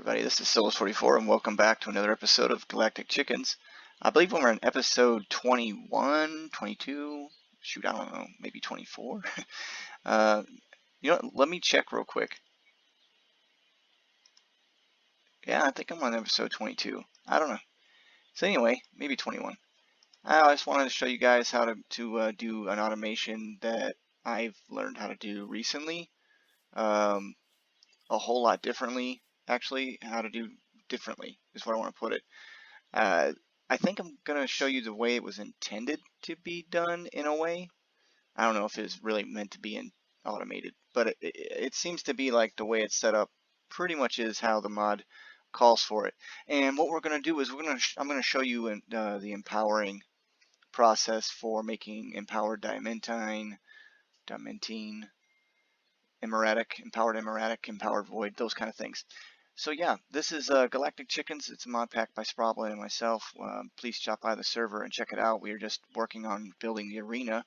everybody, this is Souls44 and welcome back to another episode of Galactic Chickens. I believe we're in episode 21, 22, shoot, I don't know, maybe 24. Let me check real quick. Yeah, I think I'm on episode 22. I don't know. So anyway, maybe 21. I just wanted to show you guys how to do an automation that I've learned how to do recently. A whole lot differently. Actually, how to do differently is what I want to put it. I think I'm going to show you the way it was intended to be done in a way. I don't know if it's really meant to be automated, but it seems to be like the way it's set up pretty much is how the mod calls for it. And what we're going to do is I'm going to show you the empowering process for making empowered diamantine, empowered emeratic, empowered void, those kind of things. So yeah, this is Galactic Chickens. It's a mod pack by Sprobblin and myself. Please stop by the server and check it out. We are just working on building the arena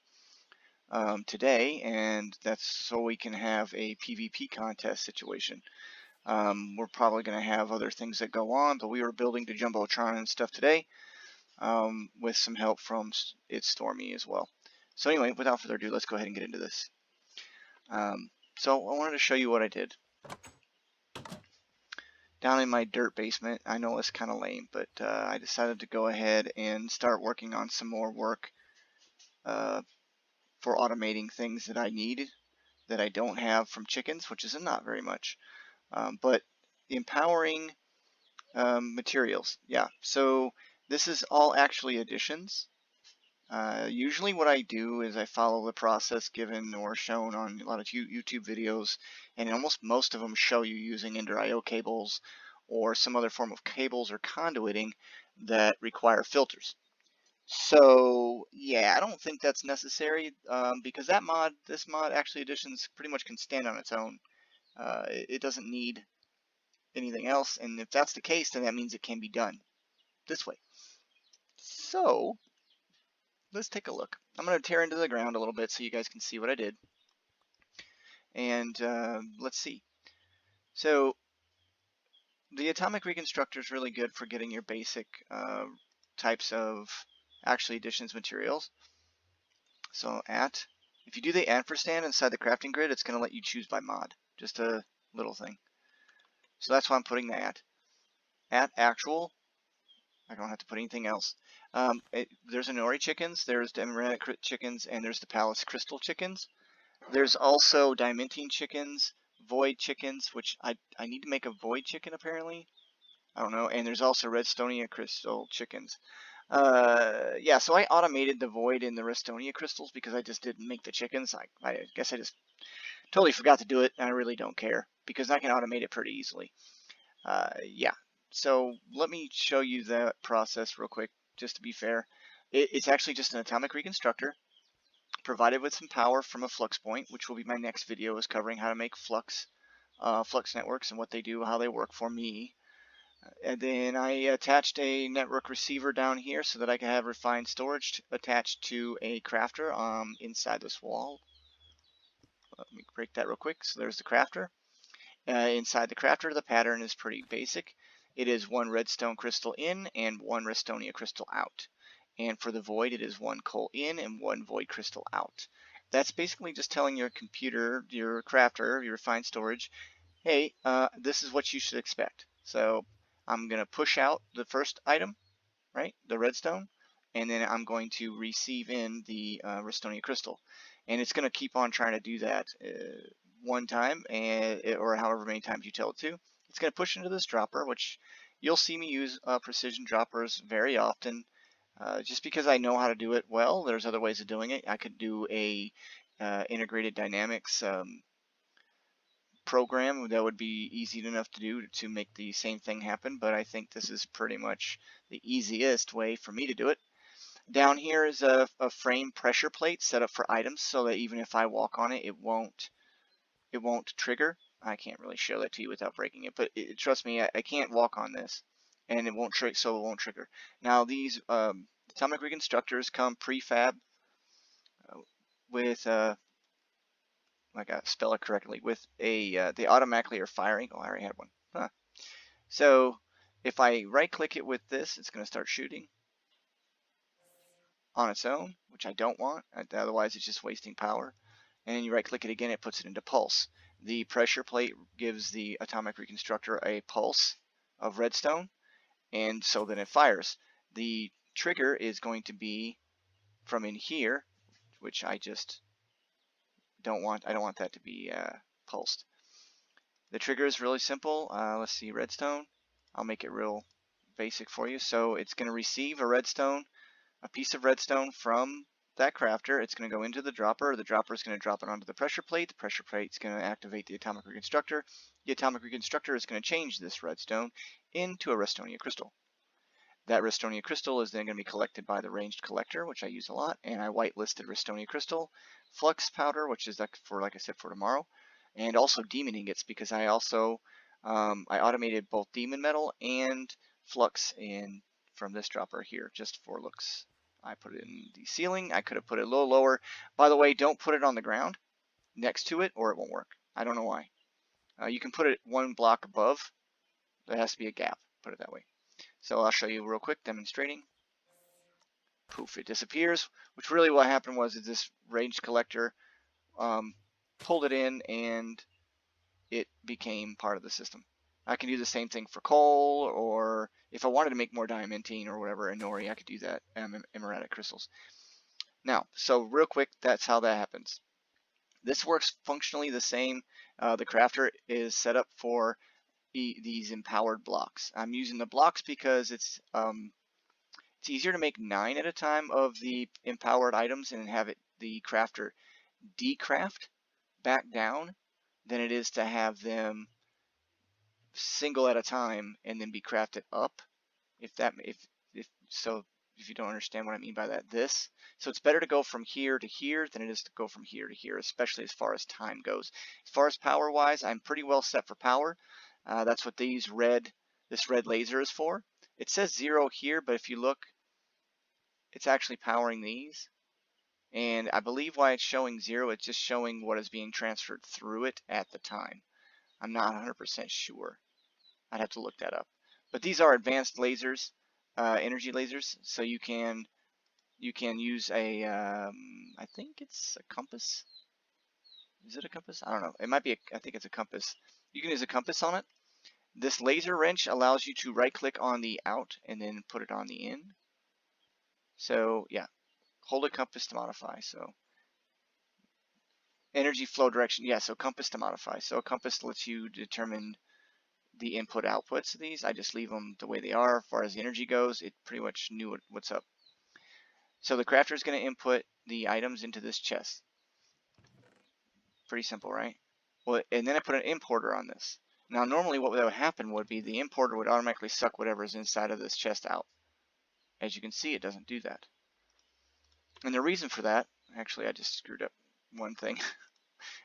today, and that's so we can have a PvP contest situation. We're probably going to have other things that go on, but we were building the Jumbotron and stuff today with some help from iTstorMy as well. So anyway, without further ado, let's go ahead and get into this. So I wanted to show you what I did. Down in my dirt basement, I know it's kind of lame, but I decided to go ahead and start working on some more work for automating things that I need that I don't have from chickens, which is not very much. But empowering materials, yeah. So this is all actually additions. Usually what I do is I follow the process given or shown on a lot of YouTube videos, and almost most of them show you using Ender.io cables or some other form of cables or conduiting that require filters. So yeah, I don't think that's necessary because this mod actually additions pretty much can stand on its own. It doesn't need anything else, and if that's the case, then that means it can be done this way. So let's take a look. I'm going to tear into the ground a little bit so you guys can see what I did. And let's see. So the atomic reconstructor is really good for getting your basic types of actually additions materials. So if you do the ampersand inside the crafting grid, it's going to let you choose by mod. Just a little thing. So that's why I'm putting the at actual. I don't have to put anything else. There's Inori chickens, there's the emeratic chickens, and there's the palace crystal chickens. There's also diamantine chickens, void chickens, which I need to make a void chicken apparently. I don't know. And there's also redstonia crystal chickens. Yeah, so I automated the void and the redstonia crystals because I just didn't make the chickens. I guess I just totally forgot to do it, and I really don't care because I can automate it pretty easily. Yeah. So let me show you that process real quick, just to be fair. It's actually just an atomic reconstructor provided with some power from a flux point, which will be my next video, is covering how to make flux networks and what they do, how they work for me. And then I attached a network receiver down here so that I can have refined storage attached to a crafter inside this wall. Let me break that real quick. So there's the crafter. Inside the crafter, the pattern is pretty basic. It is one redstone crystal in and one redstonia crystal out. And for the void, it is one coal in and one void crystal out. That's basically just telling your computer, your crafter, your refined storage, hey, this is what you should expect. So I'm going to push out the first item, right, the redstone, and then I'm going to receive in the redstonia crystal. And it's going to keep on trying to do that one time, or however many times you tell it to. It's going to push into this dropper, which you'll see me use precision droppers very often. Just because I know how to do it well, there's other ways of doing it. I could do a integrated dynamics program that would be easy enough to do to make the same thing happen, but I think this is pretty much the easiest way for me to do it. Down here is a frame pressure plate set up for items so that even if I walk on it, it won't trigger. I can't really show that to you without breaking it, but trust me, I can't walk on this, and it won't trigger, so it won't trigger. Now these atomic reconstructors come prefab with like I spell it correctly, with they automatically are firing. Oh, I already had one. Huh. So if I right click it with this, it's going to start shooting on its own, which I don't want. Otherwise it's just wasting power. And then you right click it again, it puts it into pulse. The pressure plate gives the atomic reconstructor a pulse of redstone, and so then it fires. The trigger is going to be from in here, which I just don't want. I don't want that to be pulsed. The trigger is really simple. Let's see, redstone. I'll make it real basic for you. So it's going to receive a piece of redstone from that crafter. It's going to go into the dropper. The dropper is going to drop it onto the pressure plate. The pressure plate is going to activate the atomic reconstructor. The atomic reconstructor is going to change this redstone into a Restonia crystal. That Restonia crystal is then going to be collected by the ranged collector, which I use a lot, and I whitelisted Restonia crystal, flux powder, which is for, like I said, for tomorrow, and also demon ingots, because I also I automated both demon metal and flux in from this dropper here just for looks. I put it in the ceiling. I could have put it a little lower. By the way, don't put it on the ground next to it or it won't work. I don't know why. You can put it one block above. There has to be a gap, put it that way. So I'll show you real quick demonstrating. Poof, it disappears, which really what happened was this ranged collector pulled it in and it became part of the system. I can do the same thing for coal, or if I wanted to make more diamantine or whatever, and nori, I could do that, emeradic crystals. Now, so real quick, that's how that happens. This works functionally the same. The crafter is set up for these empowered blocks. I'm using the blocks because it's easier to make 9 at a time of the empowered items and have the crafter decraft back down than it is to have them single at a time and then be crafted up. If you don't understand what I mean by that, so it's better to go from here to here than it is to go from here to here, especially as far as time goes. As far as power wise, I'm pretty well set for power. That's what this red laser is for. It says 0 here, but if you look, it's actually powering these. And I believe why it's showing 0, it's just showing what is being transferred through it at the time. I'm not 100% sure. I'd have to look that up. But these are advanced lasers, energy lasers, so you can use a, I think it's a compass. Is it a compass? I don't know. It might be, I think it's a compass. You can use a compass on it. This laser wrench allows you to right click on the out and then put it on the in. So yeah, hold a compass to modify. So energy flow direction, yeah, so compass to modify. So a compass lets you determine the input outputs of these. I just leave them the way they are. As far as the energy goes, it pretty much knew what's up. So the crafter is going to input the items into this chest. Pretty simple, right? Well, and then I put an importer on this. Now normally what would happen would be the importer would automatically suck whatever is inside of this chest out. As you can see, it doesn't do that. And the reason for that, actually I just screwed up one thing,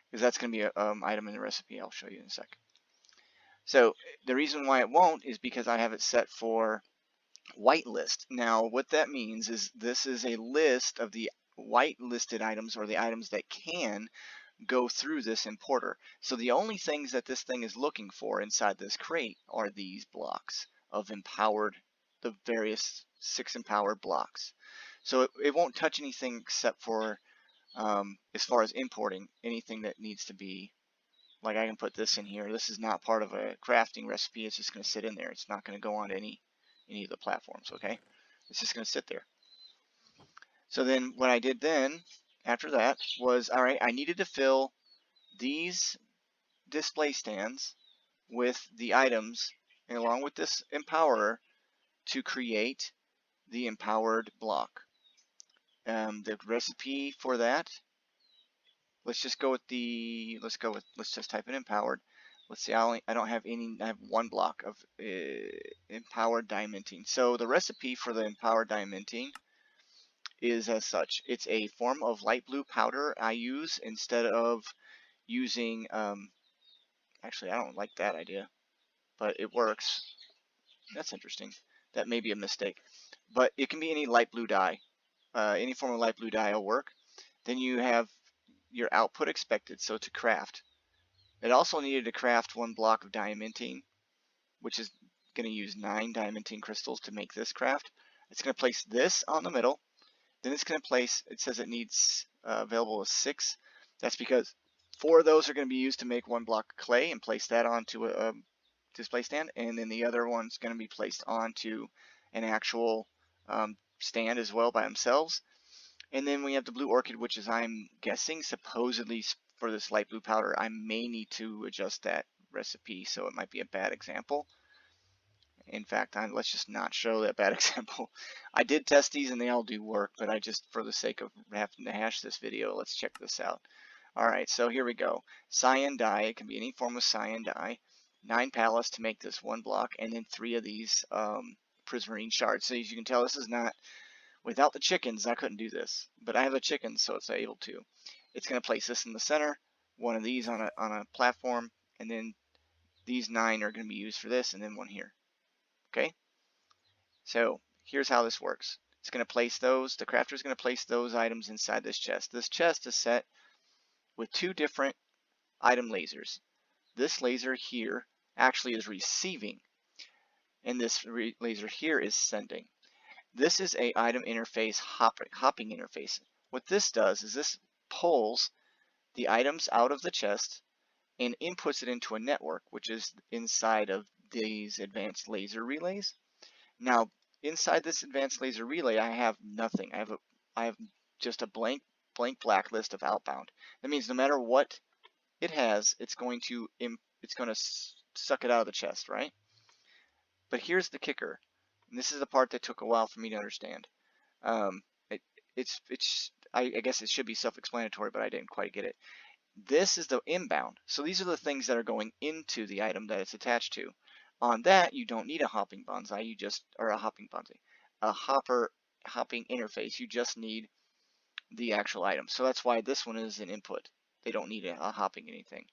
because that's going to be an item in the recipe. I'll show you in a sec. So the reason why it won't is because I have it set for whitelist. Now what that means is this is a list of the whitelisted items, or the items that can go through this importer. So the only things that this thing is looking for inside this crate are these blocks of empowered, the various 6 empowered blocks. So it won't touch anything except for, as far as importing, anything that needs to be, like I can put this in here. This is not part of a crafting recipe. It's just going to sit in there. It's not going to go on to any of the platforms, okay? It's just going to sit there. So then what I did then, after that, was, all right, I needed to fill these display stands with the items, and along with this empowerer, to create the empowered block. The recipe for that, let's just type in empowered. Let's see, I don't have any, I have 1 block of empowered diamantine. So the recipe for the empowered diamantine is as such. It's a form of light blue powder I use instead of using, actually I don't like that idea, but it works. That's interesting. That may be a mistake. But it can be any light blue dye. Any form of light blue dye will work. Then you have your output expected, so to craft. It also needed to craft 1 block of diamantine, which is going to use 9 diamantine crystals to make this craft. It's going to place this on the middle. Then it's going to place, it says it needs available as 6. That's because 4 of those are going to be used to make 1 block of clay and place that onto a display stand. And then the other one's going to be placed onto an actual stand as well by themselves. And then we have the blue orchid, which is, I'm guessing, supposedly for this light blue powder. I may need to adjust that recipe, so it might be a bad example. In fact, let's just not show that bad example. I did test these and they all do work, but I just, for the sake of having to hash this video, let's check this out. Alright, so here we go. Cyan dye, it can be any form of cyan dye. 9 pallets to make this 1 block, and then 3 of these prismarine shards. So as you can tell, this is not, without the chickens, I couldn't do this. But I have a chicken, so it's able to. It's going to place this in the center, 1 of these on a platform, and then these 9 are going to be used for this, and then 1 here. Okay, so here's how this works. It's going to place those, the crafter is going to place those items inside this chest. This chest is set with 2 different item lasers. This laser here actually is receiving, and this laser here is sending. This is a item interface hopping interface. What this does is this pulls the items out of the chest and inputs it into a network, which is inside of these advanced laser relays. Now, inside this advanced laser relay, I have nothing. I have just a blank black list of outbound. That means no matter what it has, it's going to suck it out of the chest, right? But here's the kicker, and this is the part that took a while for me to understand. I guess it should be self-explanatory, but I didn't quite get it. This is the inbound. So these are the things that are going into the item that it's attached to. On that, you don't need a hopping bonsai, a hopping interface. You just need the actual item. So that's why this one is an input. They don't need a hopping anything.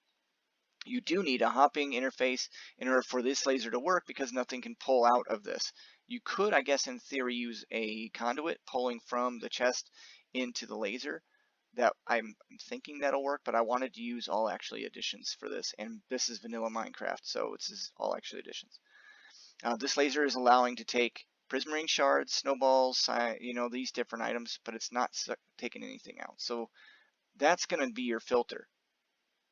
You do need a hopping interface in order for this laser to work, because nothing can pull out of this. You could, I guess, in theory, use a conduit pulling from the chest into the laser. That I'm thinking that'll work, but I wanted to use all actually additions for this, and this is vanilla Minecraft, so it's all actually additions. This laser is allowing to take prismarine shards, snowballs, these different items, but it's not taking anything out. So that's going to be your filter.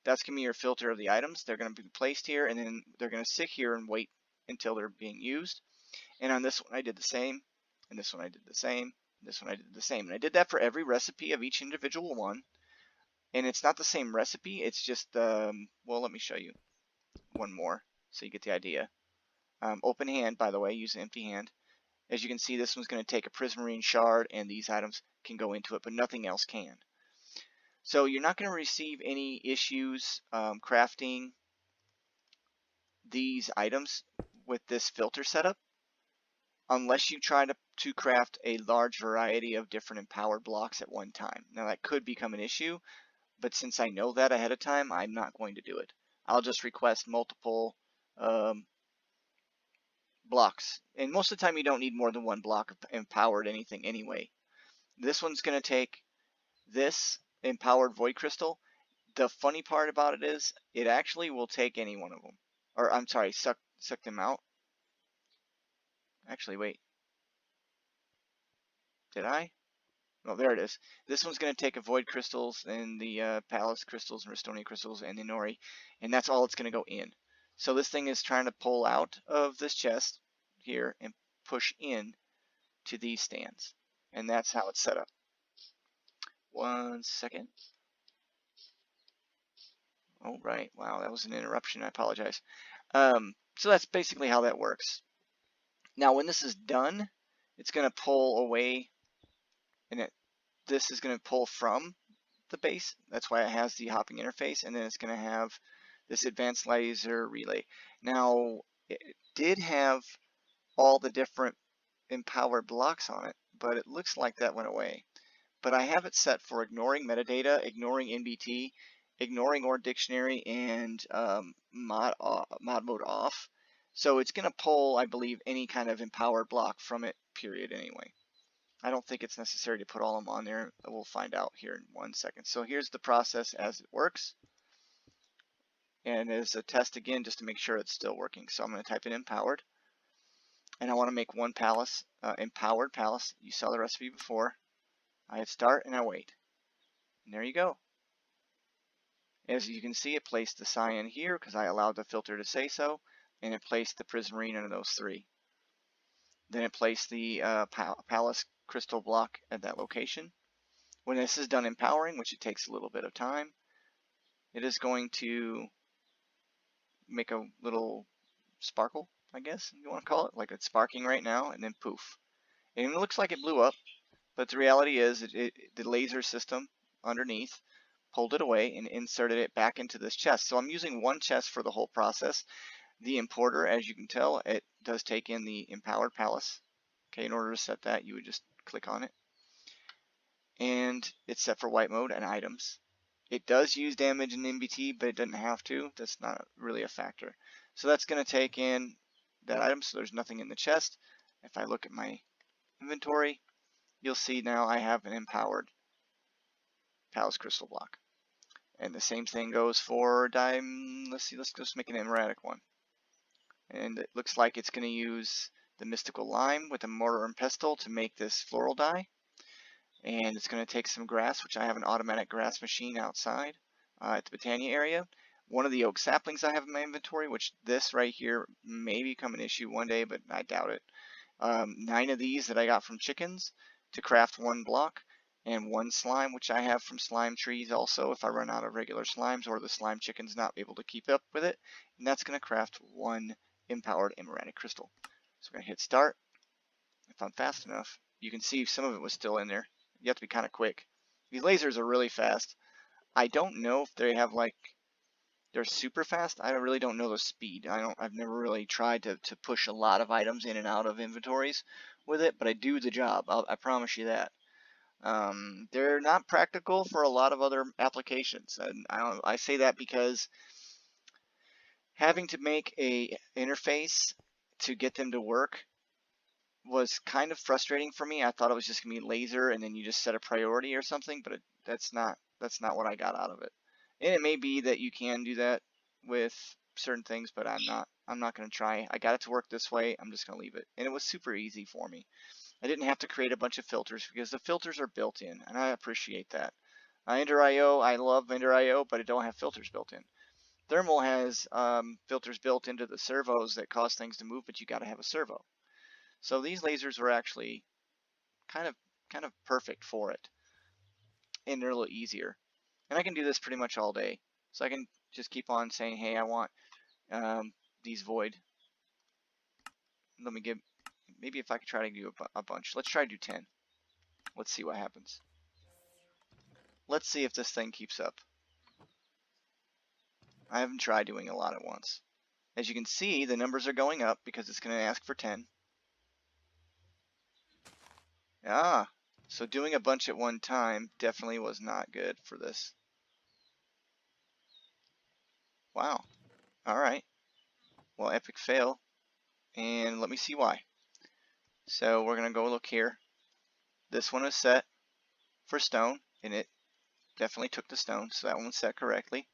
That's going to be your filter of the items. They're going to be placed here, and then they're going to sit here and wait until they're being used. And on this one I did the same, and this one I did the same. This one I did the same, and I did that for every recipe of each individual one. And it's not the same recipe, it's just well, let me show you one more so you get the idea. Open hand, by the way, use an empty hand. As you can see, this one's going to take a prismarine shard, and these items can go into it, but nothing else can. So you're not going to receive any issues crafting these items with this filter setup, unless you try to craft a large variety of different empowered blocks at one time. Now that could become an issue, but since I know that ahead of time, I'm not going to do it. I'll just request multiple blocks. And most of the time you don't need more than 1 block of empowered anything anyway. This one's going to take this empowered void crystal. The funny part about it is it actually will take any one of them. Or I'm sorry, suck them out. Actually, wait. Did I? Oh, there it is. This one's going to take a void crystals and the palace crystals and restoring crystals and the nori, and that's all it's going to go in. So this thing is trying to pull out of this chest here and push in to these stands, and that's how it's set up. 1 second. Oh, right. Wow, that was an interruption. I apologize. So that's basically how that works. Now, when this is done, it's going to pull away, and this is going to pull from the base. That's why it has the hopping interface, and then it's going to have this advanced laser relay. Now, it did have all the different empowered blocks on it, but it looks like that went away. But I have it set for ignoring metadata, ignoring NBT, ignoring OR dictionary, and mod mode off. So it's going to pull, I believe, any kind of empowered block from it, period, anyway. I don't think it's necessary to put all of them on there. We'll find out here in 1 second. So here's the process as it works. And as a test again, just to make sure it's still working. So I'm going to type in empowered. and I want to make one palace, empowered palace. You saw the recipe before. I hit start and I wait. And there you go. As you can see, it placed the cyan here because I allowed the filter to say so, and it placed the prismarine under those three. Then it placed the palace crystal block at that location. When this is done empowering, which it takes a little bit of time, it is going to make a little sparkle, I guess you want to call it, like it's sparking right now, and then poof. And it looks like it blew up, but the reality is the laser system underneath pulled it away and inserted it back into this chest. So I'm using one chest for the whole process. The importer, as you can tell, it does take in the empowered palace. Okay, in order to set that, you would just click on it. And it's set for white mode and items. It does use damage in MBT, but it doesn't have to. That's not really a factor. So that's going to take in that item, so there's nothing in the chest. If I look at my inventory, you'll see now I have an empowered palace crystal block. And the same thing goes for let's just make an emeradic one. And it looks like it's going to use the mystical lime with a mortar and pestle to make this floral dye. And it's going to take some grass, which I have an automatic grass machine outside at the Botania area. One of the oak saplings I have in my inventory, which this right here may become an issue one day, but I doubt it. 9 of these that I got from chickens to craft one block, and 1 slime, which I have from slime trees also if I run out of regular slimes or the slime chicken's not able to keep up with it. And that's going to craft 1 empowered emeradic crystal. So I'm going to hit start. If I'm fast enough, you can see some of it was still in there. You have to be kind of quick. These lasers are really fast. I don't know if they have they're super fast. I really don't know the speed. I've never really tried to push a lot of items in and out of inventories with it, but I do the job. I promise you that. They're not practical for a lot of other applications, and I say that because having to make a interface to get them to work was kind of frustrating for me. I thought it was just gonna be laser and then you just set a priority or something, but that's not what I got out of it. And it may be that you can do that with certain things, but I'm not gonna try. I got it to work this way. I'm just gonna leave it. And it was super easy for me. I didn't have to create a bunch of filters because the filters are built in, and I appreciate that. Ender.io, I love Ender.io, but I don't have filters built in. Thermal has filters built into the servos that cause things to move, but you got to have a servo. So these lasers were actually kind of perfect for it, and they're a little easier. And I can do this pretty much all day. So I can just keep on saying, hey, I want these void. Let me maybe if I could try to do a bunch. Let's try to do 10. Let's see what happens. Let's see if this thing keeps up. I haven't tried doing a lot at once. As you can see, the numbers are going up because it's going to ask for 10. So doing a bunch at one time definitely was not good for this. Wow. Alright. Well, epic fail. And let me see why. So we're going to go look here. This one is set for stone, and it definitely took the stone, so that one was set correctly.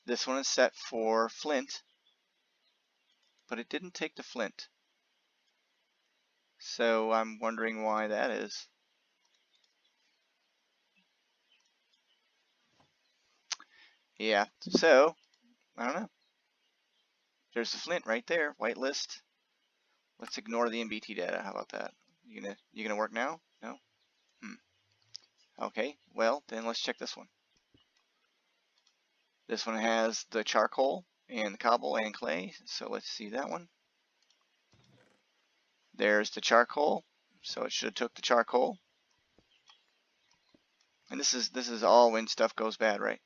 This one is set for flint, but it didn't take the flint. So I'm wondering why that is. Yeah, so I don't know. There's the flint right there, whitelist. Let's ignore the MBT data. How about that? You gonna work now? No? Okay, well then let's check this one. This one has the charcoal and the cobble and clay, so let's see that one. There's the charcoal, so it should have took the charcoal. And this is all when stuff goes bad, right?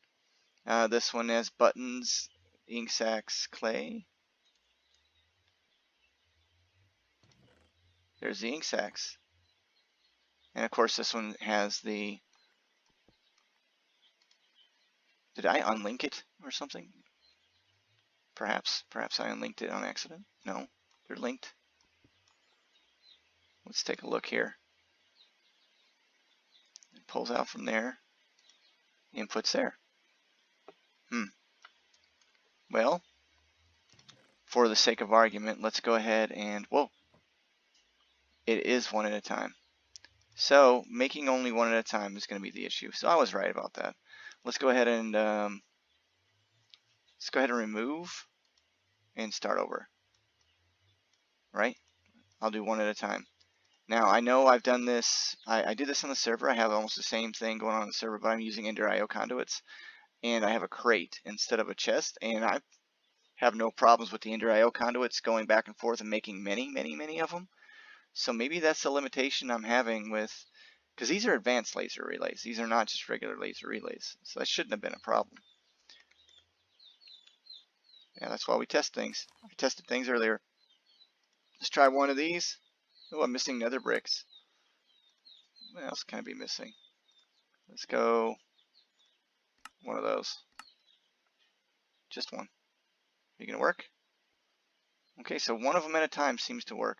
This one has buttons, ink sacs, clay. There's the ink sacs. And of course this one has the... Did I unlink it or something? Perhaps I unlinked it on accident. No, they're linked. Let's take a look here. It pulls out from there. Input's there. Well, for the sake of argument, let's go ahead and, whoa, it is one at a time. So making only one at a time is going to be the issue. So I was right about that. Let's go ahead and remove and start over. Right? I'll do one at a time. Now I know I've done this. I did this on the server. I have almost the same thing going on the server, but I'm using Ender IO conduits, and I have a crate instead of a chest, and I have no problems with the Ender IO conduits going back and forth and making many of them. So maybe that's the limitation I'm having with, because these are advanced laser relays. These are not just regular laser relays. So that shouldn't have been a problem. Yeah, that's why we test things. I tested things earlier. Let's try one of these. Oh, I'm missing nether bricks. What else can I be missing? Let's go one of those. Just one. Are you going to work? Okay, so one of them at a time seems to work.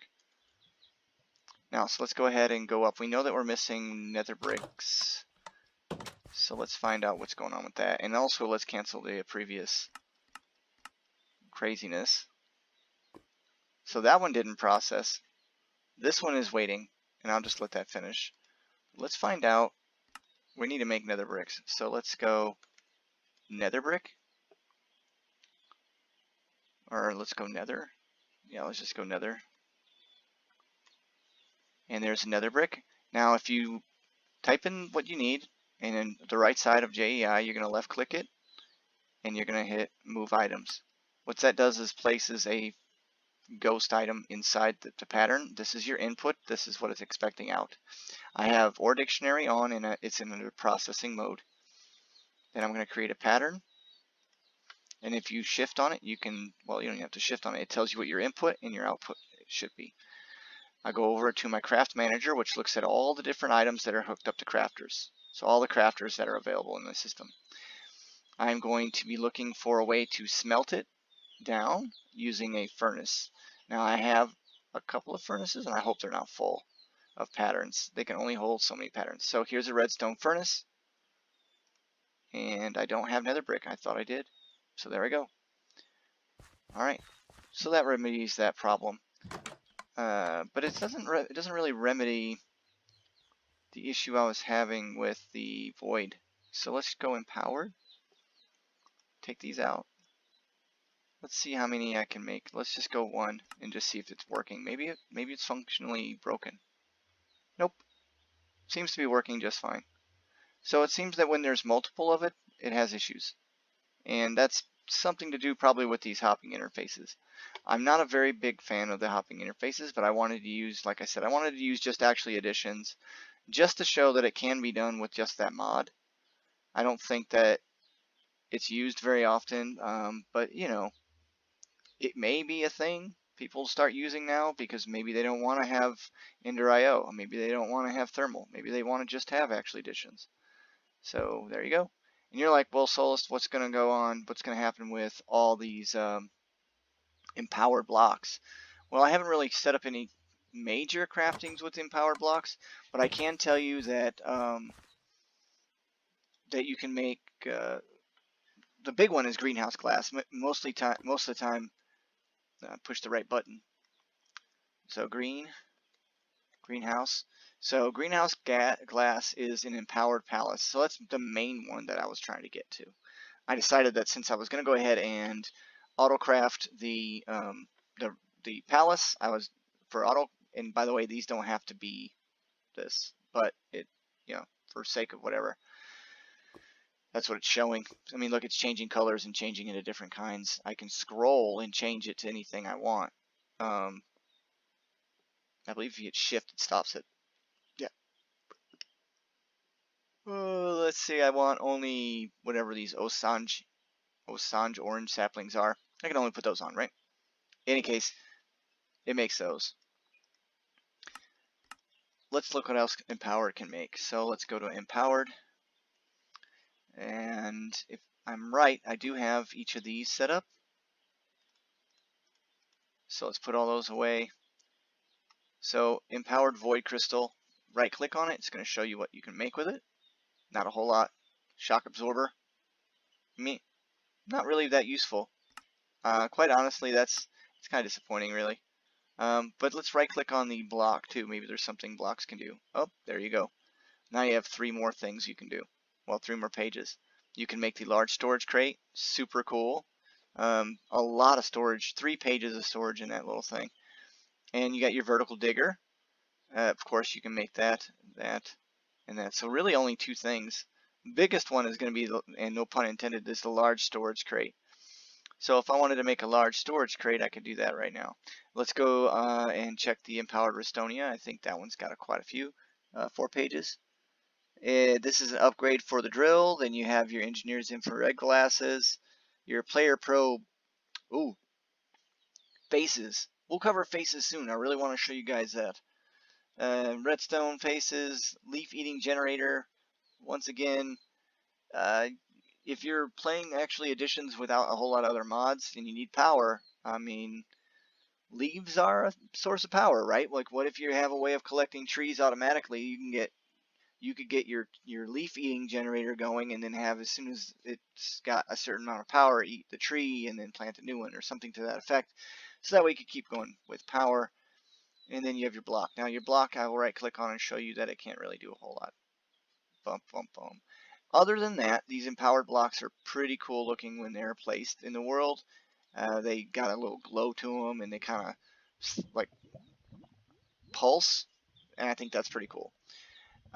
Now, so let's go ahead and go up. We know that we're missing nether bricks. So let's find out what's going on with that. And also, let's cancel the previous craziness. So that one didn't process. This one is waiting, and I'll just let that finish. Let's find out. We need to make nether bricks. So let's go nether brick. Or let's go nether. Yeah, let's just go nether. And there's a nether brick. Now, if you type in what you need, and in the right side of JEI, you're going to left click it, and you're going to hit move items. What that does is places a ghost item inside the pattern. This is your input. This is what it's expecting out. I have OR dictionary on, and it's in a processing mode. Then I'm going to create a pattern. And if you shift on it, you can, well, you don't have to shift on it. It tells you what your input and your output should be. I go over to my craft manager, which looks at all the different items that are hooked up to crafters. So all the crafters that are available in the system. I'm going to be looking for a way to smelt it down using a furnace. Now I have a couple of furnaces, and I hope they're not full of patterns. They can only hold so many patterns. So here's a redstone furnace. And I don't have nether brick. I thought I did. So there we go. Alright. So that remedies that problem. But it doesn't really remedy the issue I was having with the void. So let's go empowered. Take these out. Let's see how many I can make. Let's just go one and just see if it's working. Maybe it's functionally broken. Nope. Seems to be working just fine. So it seems that when there's multiple of it, it has issues. And that's something to do probably with these hopping interfaces. I'm not a very big fan of the hopping interfaces, but I wanted to use, like I said, I wanted to use just actually additions just to show that it can be done with just that mod. I don't think that it's used very often, but you know, it may be a thing people start using now because maybe they don't want to have Ender IO, maybe they don't want to have thermal, maybe they want to just have actually additions. So there you go. And you're like, well, Solus, what's going to go on? What's going to happen with all these empowered blocks? Well, I haven't really set up any major craftings with empowered blocks, but I can tell you that that you can make the big one is greenhouse glass. Most of the time, push the right button. So greenhouse. So greenhouse glass is an empowered palace. So that's the main one that I was trying to get to. I decided that since I was going to go ahead and autocraft the palace, I was for auto. And by the way, these don't have to be this, but it, you know, for sake of whatever, that's what it's showing. I mean, look, it's changing colors and changing into different kinds. I can scroll and change it to anything I want. I believe if you hit shift, it stops it. Yeah. Let's see, I want only whatever these Osange orange saplings are. I can only put those on, right? In any case, it makes those. Let's look what else empowered can make. So let's go to empowered. And if I'm right, I do have each of these set up. So let's put all those away. So empowered void crystal, right click on it. It's going to show you what you can make with it. Not a whole lot. Shock absorber. Not really that useful. Quite honestly, that's It's kind of disappointing, really. But let's right click on the block too. Maybe there's something blocks can do. Oh, there you go. Now you have 3 more things you can do. Well, 3 more pages. You can make the large storage crate. Super cool. A lot of storage. 3 pages of storage in that little thing. And you got your vertical digger. Of course, you can make that, and that. So really only 2 things. The biggest one is going to be, and no pun intended, is the large storage crate. So if I wanted to make a large storage crate, I could do that right now. Let's go and check the empowered Restonia. I think that one's got quite a few. 4 pages. This is an upgrade for the drill. Then you have your engineer's infrared glasses, your player pro. Ooh, faces. We'll cover faces soon. I really want to show you guys that. Redstone faces, leaf eating generator. Once again, if you're playing actually editions without a whole lot of other mods and you need power, I mean, leaves are a source of power, right? Like, what if you have a way of collecting trees automatically? You could get your leaf eating generator going, and then have, as soon as it's got a certain amount of power, eat the tree and then plant a new one or something to that effect. So that way you could keep going with power. And then you have your block. Now your block, I will right click on and show you that it can't really do a whole lot. Bump, bump, bump. Other than that, these empowered blocks are pretty cool looking when they're placed in the world. They got a little glow to them, and they kind of like pulse, and I think that's pretty cool.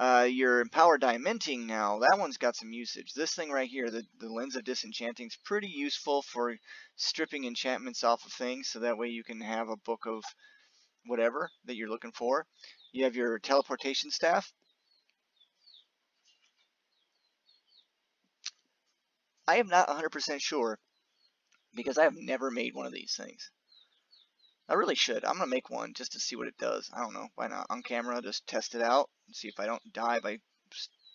Your empowered diamanting now, that one's got some usage. This thing right here, the lens of disenchanting, is pretty useful for stripping enchantments off of things, so that way you can have a book of whatever that you're looking for. You have your teleportation staff. I am not 100% sure, because I have never made one of these things. I really should. I'm going to make one just to see what it does. I don't know. Why not? On camera, just test it out and see if I don't die by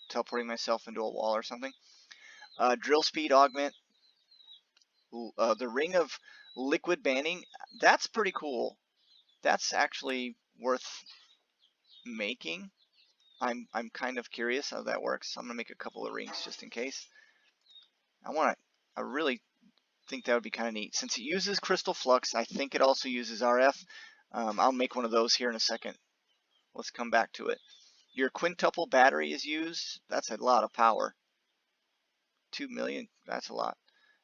teleporting myself into a wall or something. Drill speed augment. The ring of liquid banning. That's pretty cool. That's actually worth making. I'm kind of curious how that works. I'm going to make a couple of rings just in case. I really think that would be kind of neat. Since it uses crystal flux, I think it also uses RF. I'll make one of those here in a second. Let's come back to it. Your quintuple battery is used. That's a lot of power. 2 million, that's a lot.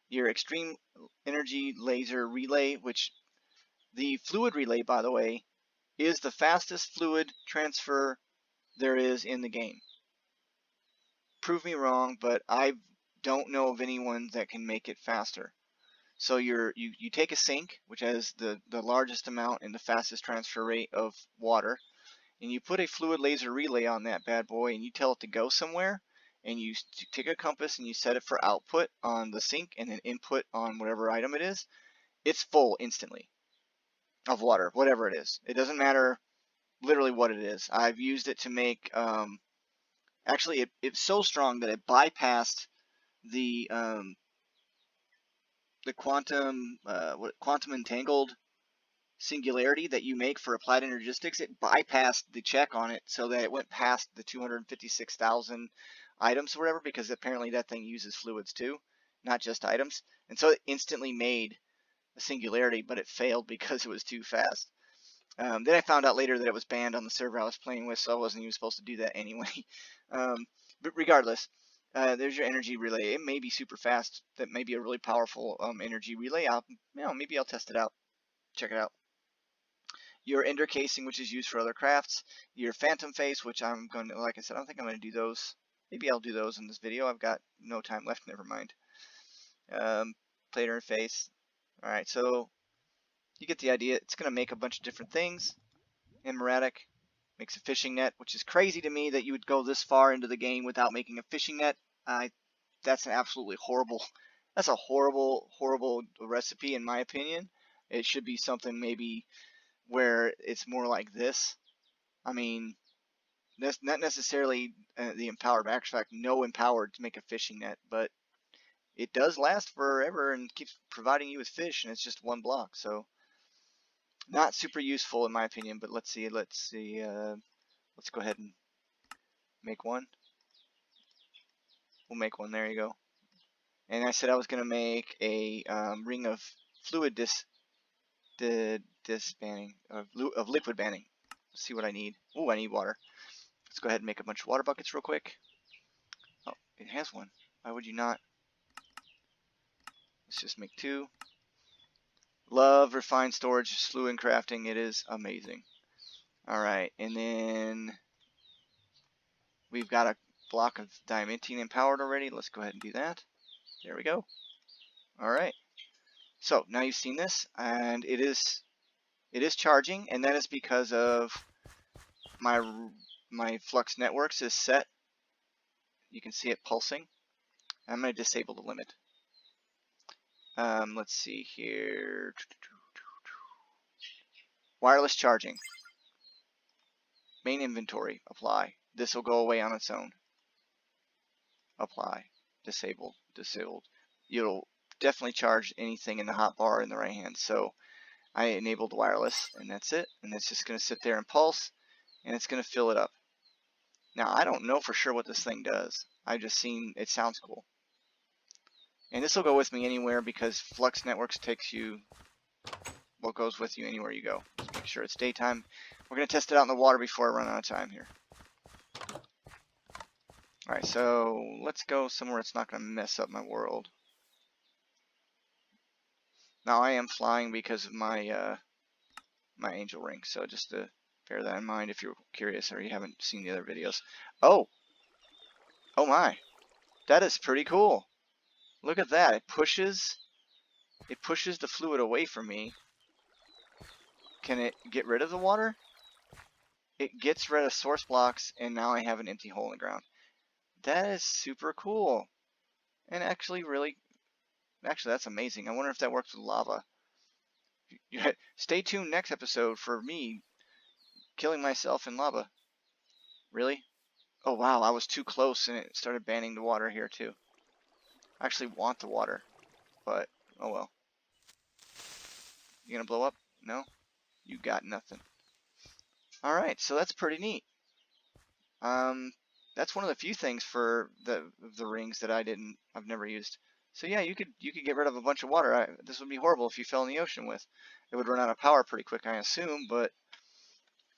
Your extreme energy laser relay, which the fluid relay, by the way, is the fastest fluid transfer there is in the game. Prove me wrong, but I don't know of anyone that can make it faster. So you take a sink, which has the largest amount and the fastest transfer rate of water, and you put a fluid laser relay on that bad boy, and you tell it to go somewhere, and you take a compass and you set it for output on the sink and then input on whatever item it is. It's full instantly of water, whatever it is. It doesn't matter literally what it is. I've used it to make, actually it's so strong that it bypassed the quantum entangled singularity that you make for applied energistics. It bypassed the check on it, so that it went past the 256,000 items or whatever, because apparently that thing uses fluids too, not just items. And so it instantly made a singularity, but it failed because it was too fast. Then I found out later that it was banned on the server I was playing with, so I wasn't even supposed to do that anyway. But regardless, there's your energy relay. It may be super fast. That may be a really powerful energy relay. Maybe I'll test it out. Check it out. Your ender casing, which is used for other crafts. Your phantom face, which I'm going to, like I said, I don't think I'm going to do those. Maybe I'll do those in this video. I've got no time left. Never mind. Plate interface. All right, so you get the idea. It's going to make a bunch of different things. Emeratic makes a fishing net, which is crazy to me that you would go this far into the game without making a fishing net. That's an absolutely horrible. That's a horrible recipe in my opinion. It should be something maybe where it's more like this. I mean, that's not necessarily the empowered, but actually, no empowered to make a fishing net, but it does last forever and keeps providing you with fish, and it's just one block. So not super useful in my opinion, but let's see. Let's go ahead and make one. We'll make one. There you go. And I said I was going to make a ring of fluid banning of liquid banning. Let's see what I need. Oh, I need water. Let's go ahead and make a bunch of water buckets real quick. Oh, it has one. Why would you not? Let's just make 2. Love refined storage, slew and crafting. It is amazing. Alright, and then we've got a block of diamantine empowered already. Let's go ahead and do that. There we go. Alright. So now you've seen this, and it is charging, and that is because of my flux networks is set. You can see it pulsing. I'm going to disable the limit. Let's see here. Wireless charging. Main inventory. Apply. This will go away on its own. Apply. Disabled. Disabled. You'll definitely charge anything in the hotbar in the right hand. So I enabled wireless, and that's it. And it's just going to sit there and pulse, and it's going to fill it up. Now, I don't know for sure what this thing does. I've just seen it sounds cool. And this will go with me anywhere because Flux Networks takes you, well, goes with you anywhere you go. Just make sure it's daytime. We're going to test it out in the water before I run out of time here. Alright, so let's go somewhere it's not going to mess up my world. Now, I am flying because of my my angel ring, so just to bear that in mind if you're curious or you haven't seen the other videos. Oh! Oh my! That is pretty cool! Look at that. It pushes the fluid away from me. Can it get rid of the water? It gets rid of source blocks, and now I have an empty hole in the ground. That is super cool. And actually that's amazing. I wonder if that works with lava. Stay tuned next episode for me killing myself in lava. Really? Oh wow, I was too close and it started banning the water here too. I actually want the water, but oh well. You gonna blow up? No? You got nothing. Alright, so that's pretty neat. That's one of the few things for the rings that I've never used. So yeah, you could get rid of a bunch of water. This would be horrible if you fell in the ocean with. It would run out of power pretty quick, I assume, but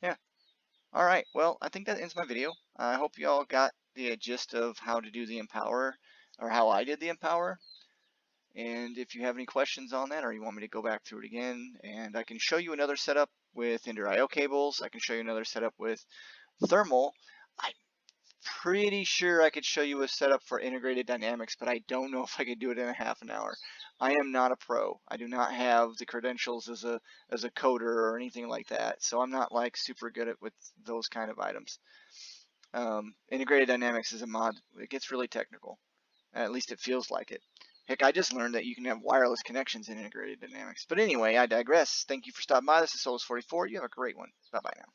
yeah. Alright, well, I think that ends my video. I hope you all got the gist of how to do the Empower, or how I did the Empower. And if you have any questions on that, or you want me to go back through it again, and I can show you another setup with Ender.io cables, I can show you another setup with thermal. I'm pretty sure I could show you a setup for integrated dynamics, but I don't know if I could do it in a half an hour. I am not a pro. I do not have the credentials as a coder or anything like that, so I'm not like super good at with those kind of items. Integrated dynamics is a mod. It gets really technical. At least it feels like it. Heck, I just learned that you can have wireless connections in integrated dynamics. But anyway, I digress. Thank you for stopping by. This is Souls44. You have a great one. Bye-bye now.